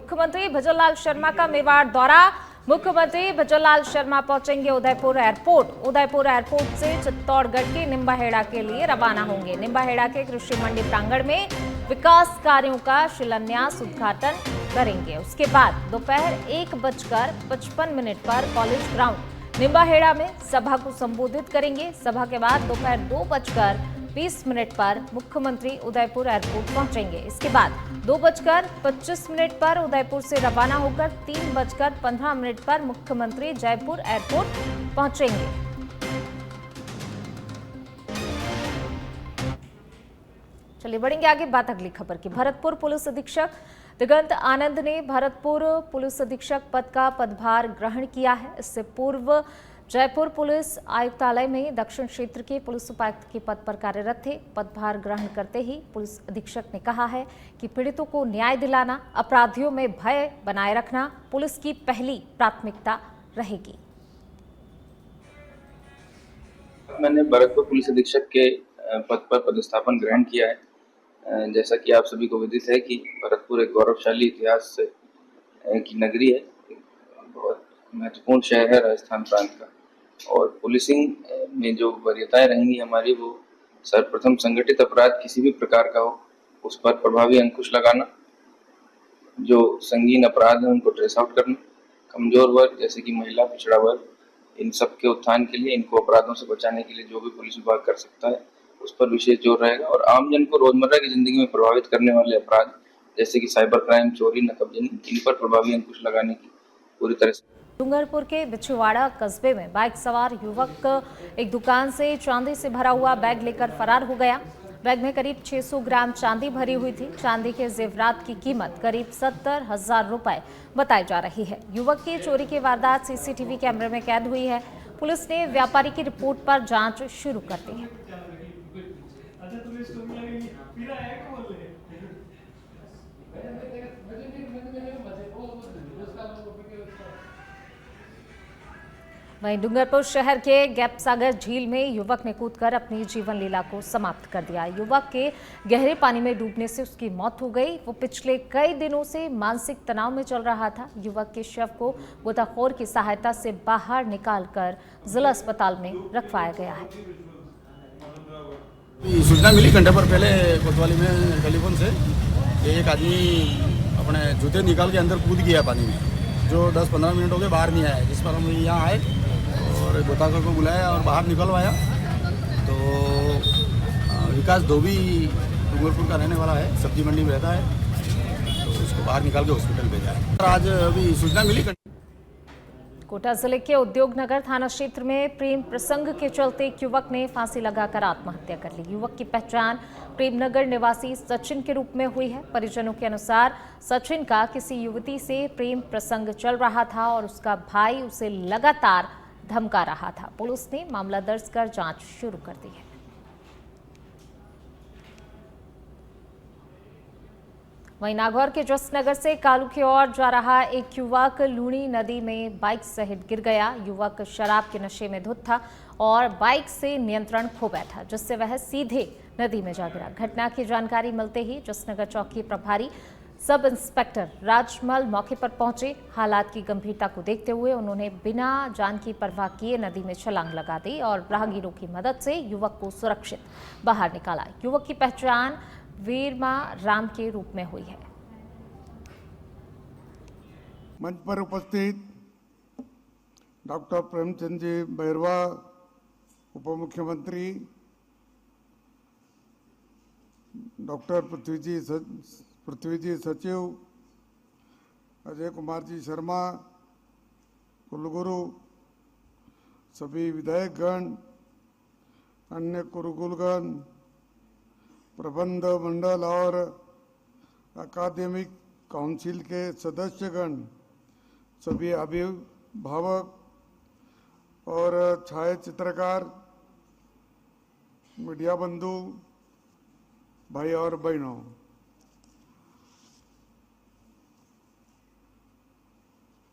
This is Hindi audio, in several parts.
मुख्यमंत्री भजनलाल शर्मा का मेवाड़ दौरा। मुख्यमंत्री भजनलाल शर्मा पहुंचेंगे उदयपुर एयरपोर्ट। उदयपुर एयरपोर्ट से चित्तौड़गढ़ के निम्बाहेड़ा के लिए रवाना होंगे। निम्बाहेड़ा के कृषि मंडी प्रांगण में विकास कार्यों का शिलान्यास उद्घाटन करेंगे। उसके बाद दोपहर 1:55 पर कॉलेज ग्राउंड निम्बाहेड़ा में सभा को संबोधित करेंगे। सभा के बाद दोपहर 2:20 पर मुख्यमंत्री उदयपुर एयरपोर्ट पहुंचेंगे। इसके बाद 2:25 पर उदयपुर से रवाना होकर 3:15 पर मुख्यमंत्री जयपुर एयरपोर्ट पहुंचेंगे। चलिए बढ़ेंगे आगे, बात अगली खबर की। भरतपुर पुलिस अधीक्षक दिगंत आनंद ने भरतपुर पुलिस अधीक्षक पद का पदभार ग्रहण किया है। इससे पूर्व जयपुर पुलिस आयुक्तालय में दक्षिण क्षेत्र के पुलिस उपायुक्त के पद पर कार्यरत थे। पदभार ग्रहण करते ही पुलिस अधीक्षक ने कहा है कि पीड़ितों को न्याय दिलाना, अपराधियों में भय बनाए रखना पुलिस की पहली प्राथमिकता रहेगी। मैंने भरतपुर पुलिस अधीक्षक के पद पर पदस्थापन ग्रहण किया है। जैसा कि आप सभी को विदित है कि भरतपुर एक गौरवशाली इतिहास की नगरी है, बहुत महत्वपूर्ण शहर है राजस्थान प्रांत का। और पुलिसिंग में जो वरीयताएं रहेंगी हमारी, वो सर्वप्रथम संगठित अपराध किसी भी प्रकार का हो उस पर प्रभावी अंकुश लगाना, जो संगीन अपराध है उनको ट्रेस आउट करना, कमजोर वर्ग जैसे कि महिला, पिछड़ा वर्ग, इन सब के उत्थान के लिए, इनको अपराधों से बचाने के लिए जो भी पुलिस विभाग कर सकता है उस पर विशेष जोर रहेगा। और आमजन को रोजमर्रा की जिंदगी में प्रभावित करने वाले अपराध जैसे कि साइबर क्राइम, चोरी, नकबजनी, इन पर प्रभावी अंकुश लगाने की पूरी तरह से। डूंगरपुर के बिछुवाड़ा कस्बे में बाइक सवार युवक एक दुकान से चांदी से भरा हुआ बैग लेकर फरार हो गया। बैग में करीब 600 ग्राम चांदी भरी हुई थी। चांदी के जेवरात की कीमत करीब 70,000 रुपए बताई जा रही है। युवक की चोरी की वारदात सीसीटीवी कैमरे में कैद हुई है। पुलिस ने व्यापारी की रिपोर्ट पर जांच शुरू कर दी है। वहीं डूंगरपुर शहर के गैपसागर झील में युवक ने कूदकर अपनी जीवन लीला को समाप्त कर दिया। युवक के गहरे पानी में डूबने से उसकी मौत हो गई। वो पिछले कई दिनों से मानसिक तनाव में चल रहा था। युवक के शव को गोताखोर की सहायता से बाहर निकालकर जिला अस्पताल में रखवाया गया है। सूचना मिली घंटे पर पहले कोतवाली में टेलीफोन से एक आदमी अपने जूते निकाल के अंदर कूद गया पानी में, जो 10-15 मिनट हो गए बाहर नहीं आया। जिस पर हम यहाँ आए और गोताखोर को बुलाया और बाहर निकलवाया तो विकास धोबी डूंगरपुर का रहने वाला है, सब्जी मंडी में रहता है, तो उसको बाहर निकाल के हॉस्पिटल भेजा है। आज अभी सूचना मिली। कोटा जिले के उद्योग नगर थाना क्षेत्र में प्रेम प्रसंग के चलते एक युवक ने फांसी लगाकर आत्महत्या कर ली। युवक की पहचान प्रेमनगर निवासी सचिन के रूप में हुई है। परिजनों के अनुसार सचिन का किसी युवती से प्रेम प्रसंग चल रहा था और उसका भाई उसे लगातार धमका रहा था। पुलिस ने मामला दर्ज कर जांच शुरू कर दी है। वहीं नागौर के जसनगर से कालू की ओर जा रहा एक युवक लूणी नदी में बाइक सहित गिर गया। युवक शराब के नशे में धुत था और बाइक से नियंत्रण खो बैठा, जिससे वह सीधे नदी में जा गिरा। घटना की जानकारी मिलते ही जसनगर चौकी प्रभारी सब इंस्पेक्टर राजमल मौके पर पहुंचे। हालात की गंभीरता को देखते हुए उन्होंने बिना जान की परवाह किए नदी में छलांग लगा दी और राहगीरों की मदद से युवक को सुरक्षित बाहर निकाला। युवक की पहचान वीरमा राम के रूप में हुई है। मंच पर उपस्थित डॉक्टर प्रेमचंद जी बैरवा, उप मुख्यमंत्री, डॉक्टर पृथ्वी जी सचिव, अजय कुमार जी शर्मा कुलगुरु, सभी विधायकगण, अन्य कुलगुरुगण, प्रबंध मंडल और अकादमिक काउंसिल के सदस्यगण, सभी अभिभावक और छायाचित्रकार, मीडिया बंधु, भाई और बहनों,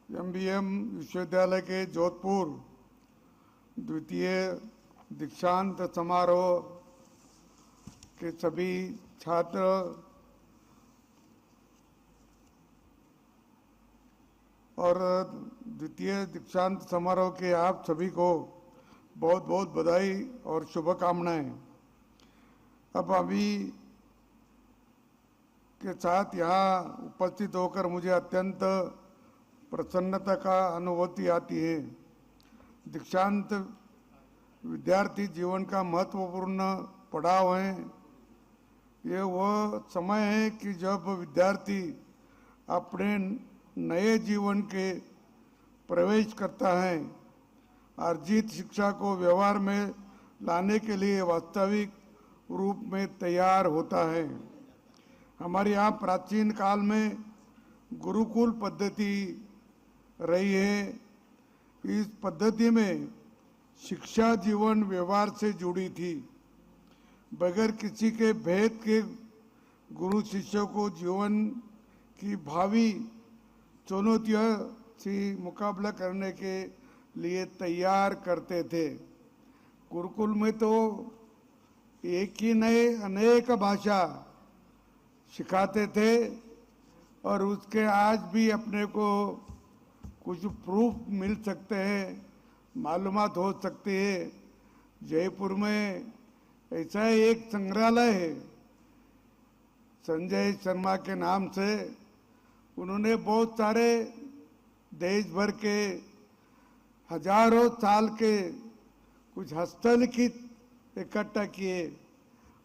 एमबीएम विश्वविद्यालय के जोधपुर द्वितीय दीक्षांत समारोह के सभी छात्र और द्वितीय दीक्षांत समारोह के आप सभी को बहुत बहुत बधाई और शुभकामनाएं। अब अभी के साथ यहाँ उपस्थित होकर मुझे अत्यंत प्रसन्नता का अनुभूति आती है। दीक्षांत विद्यार्थी जीवन का महत्वपूर्ण पड़ाव है। ये वह समय है कि जब विद्यार्थी अपने नए जीवन के प्रवेश करता है। अर्जित शिक्षा को व्यवहार में लाने के लिए वास्तविक रूप में तैयार होता है। हमारे यहाँ प्राचीन काल में गुरुकुल पद्धति रही है। इस पद्धति में शिक्षा जीवन व्यवहार से जुड़ी थी। बगैर किसी के भेद के गुरु शिष्यों को जीवन की भावी चुनौतियों से मुकाबला करने के लिए तैयार करते थे। गुरुकुल में तो एक ही नए अनेक भाषा सिखाते थे और उसके आज भी अपने को कुछ प्रूफ मिल सकते हैं, मालूमात हो सकती है। जयपुर में ऐसा एक संग्रहालय है संजय शर्मा के नाम से। उन्होंने बहुत सारे देश भर के हजारों साल के कुछ हस्तलिखित इकट्ठा किए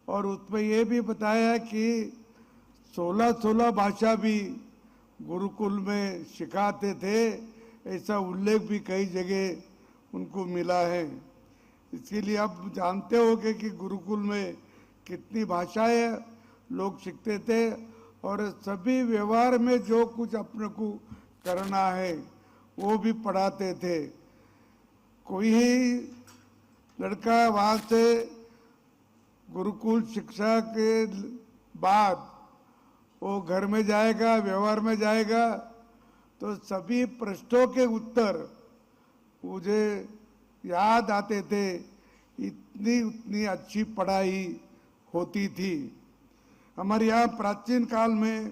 और उसमें ये भी बताया कि 16 भाषा भी गुरुकुल में सिखाते थे। ऐसा उल्लेख भी कई जगह उनको मिला है। इसीलिए आप जानते होंगे कि गुरुकुल में कितनी भाषाएं लोग सीखते थे और सभी व्यवहार में जो कुछ अपने को करना है वो भी पढ़ाते थे। कोई ही लड़का वहाँ से गुरुकुल शिक्षा के बाद वो घर में जाएगा, व्यवहार में जाएगा तो सभी प्रश्नों के उत्तर मुझे याद आते थे। उतनी अच्छी पढ़ाई होती थी। हमारे यहाँ प्राचीन काल में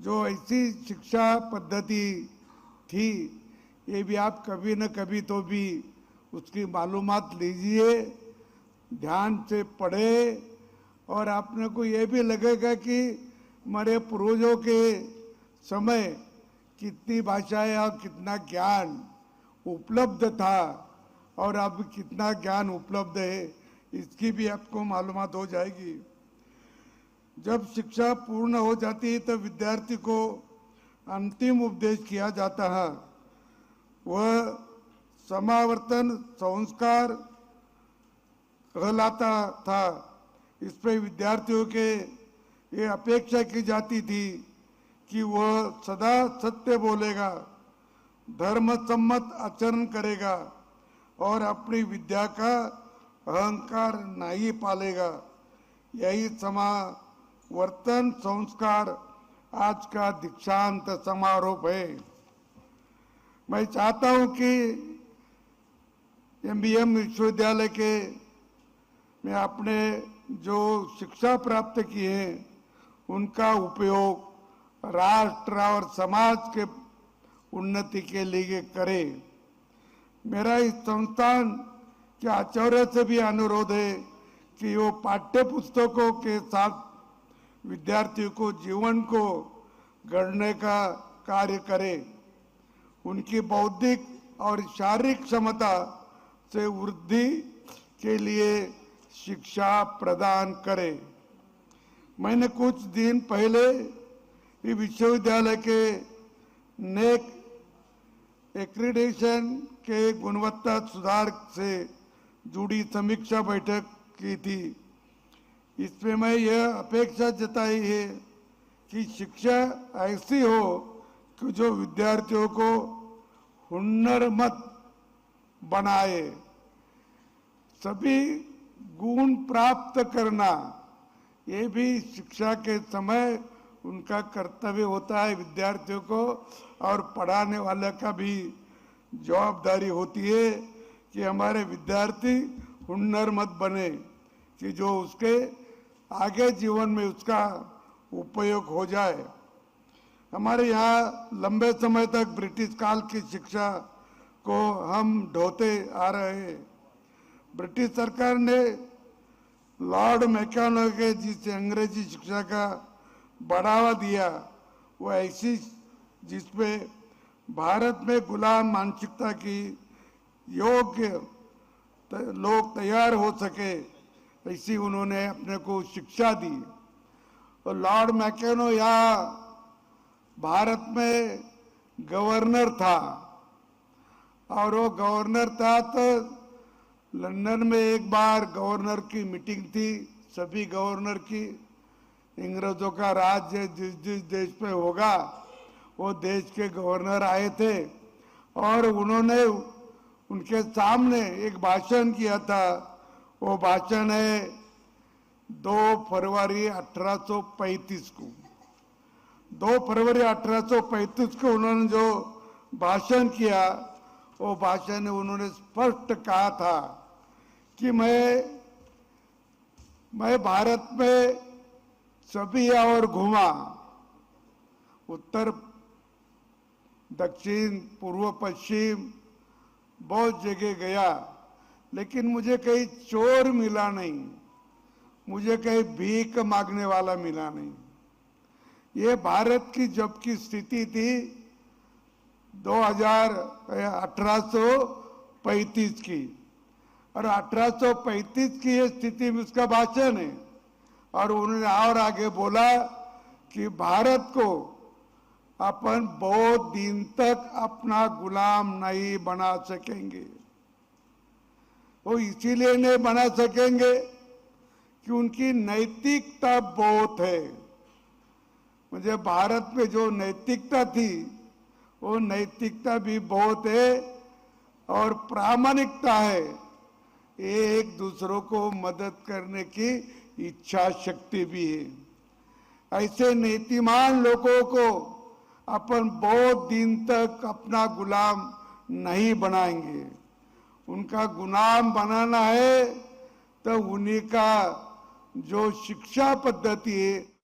जो ऐसी शिक्षा पद्धति थी, ये भी आप कभी न कभी तो भी उसकी मालूमात लीजिए, ध्यान से पढ़े और आपने को ये भी लगेगा कि हमारे पूर्वजों के समय कितनी भाषाएं और कितना ज्ञान उपलब्ध था और अब कितना ज्ञान उपलब्ध है, इसकी भी आपको मालूमात हो जाएगी। जब शिक्षा पूर्ण हो जाती है तो विद्यार्थी को अंतिम उपदेश किया जाता है। वह समावर्तन संस्कार कहलाता था। इस पर विद्यार्थियों के ये अपेक्षा की जाती थी कि वह सदा सत्य बोलेगा, धर्म सम्मत आचरण करेगा और अपनी विद्या का अहंकार नहीं पालेगा। यही समावर्तन संस्कार आज का दीक्षांत समारोह है। मैं चाहता हूं कि MBM विश्वविद्यालय के में आपने जो शिक्षा प्राप्त की है उनका उपयोग राष्ट्र और समाज के उन्नति के लिए करें। मेरा इस संस्थान के आचार्य से भी अनुरोध है कि वो पाठ्य पुस्तकों के साथ विद्यार्थियों को जीवन को गढ़ने का कार्य करे। उनकी बौद्धिक और शारीरिक क्षमता से वृद्धि के लिए शिक्षा प्रदान करे। मैंने कुछ दिन पहले ये विश्वविद्यालय के नेक एक्रीडेशन के गुणवत्ता सुधार से जुड़ी समीक्षा बैठक की थी। इसमें मैं यह अपेक्षा जताई है कि शिक्षा ऐसी हो कि जो विद्यार्थियों को हुनरमंद बनाए। सभी गुण प्राप्त करना ये भी शिक्षा के समय उनका कर्तव्य होता है विद्यार्थियों को, और पढ़ाने वाले का भी जवाबदारी होती है कि हमारे विद्यार्थी हुनरमंद बने, कि जो उसके आगे जीवन में उसका उपयोग हो जाए। हमारे यहाँ लंबे समय तक ब्रिटिश काल की शिक्षा को हम ढोते आ रहे हैं। ब्रिटिश सरकार ने लॉर्ड मैकानो के जिस अंग्रेजी शिक्षा का बढ़ावा दिया, वो ऐसी जिसमें भारत में गुलाम मानसिकता की योग्य लोग तैयार हो सके, ऐसी उन्होंने अपने को शिक्षा दी। और लॉर्ड मैकानो यहाँ भारत में गवर्नर था, और वो गवर्नर था तो लंदन में एक बार गवर्नर की मीटिंग थी, सभी गवर्नर की। अंग्रेजों का राज्य जिस जिस देश पे होगा वो देश के गवर्नर आए थे, और उन्होंने उनके सामने एक भाषण किया था। वो भाषण है 2 फरवरी 1835 को। 2 फरवरी 1835 को उन्होंने जो भाषण किया, वो भाषण में उन्होंने स्पष्ट कहा था कि मैं भारत में सभी और घूमा, उत्तर दक्षिण पूर्व पश्चिम बहुत जगह गया, लेकिन मुझे कहीं चोर मिला नहीं, मुझे कहीं भीख मांगने वाला मिला नहीं। ये भारत की जब की स्थिति थी 1835 की, और 1835 की ये स्थिति में उसका भाषण है। और उन्होंने और आगे बोला कि भारत को अपन बहुत दिन तक अपना गुलाम नहीं बना सकेंगे। वो इसीलिए नहीं बना सकेंगे कि उनकी नैतिकता बहुत है। मुझे भारत में जो नैतिकता थी, वो नैतिकता भी बहुत है, और प्रामाणिकता है। ये एक दूसरों को मदद करने की इच्छा शक्ति भी है। ऐसे नीतिमान लोगों को अपन बहुत दिन तक अपना गुलाम नहीं बनाएंगे। उनका गुलाम बनाना है तो उन्हीं का जो शिक्षा पद्धति है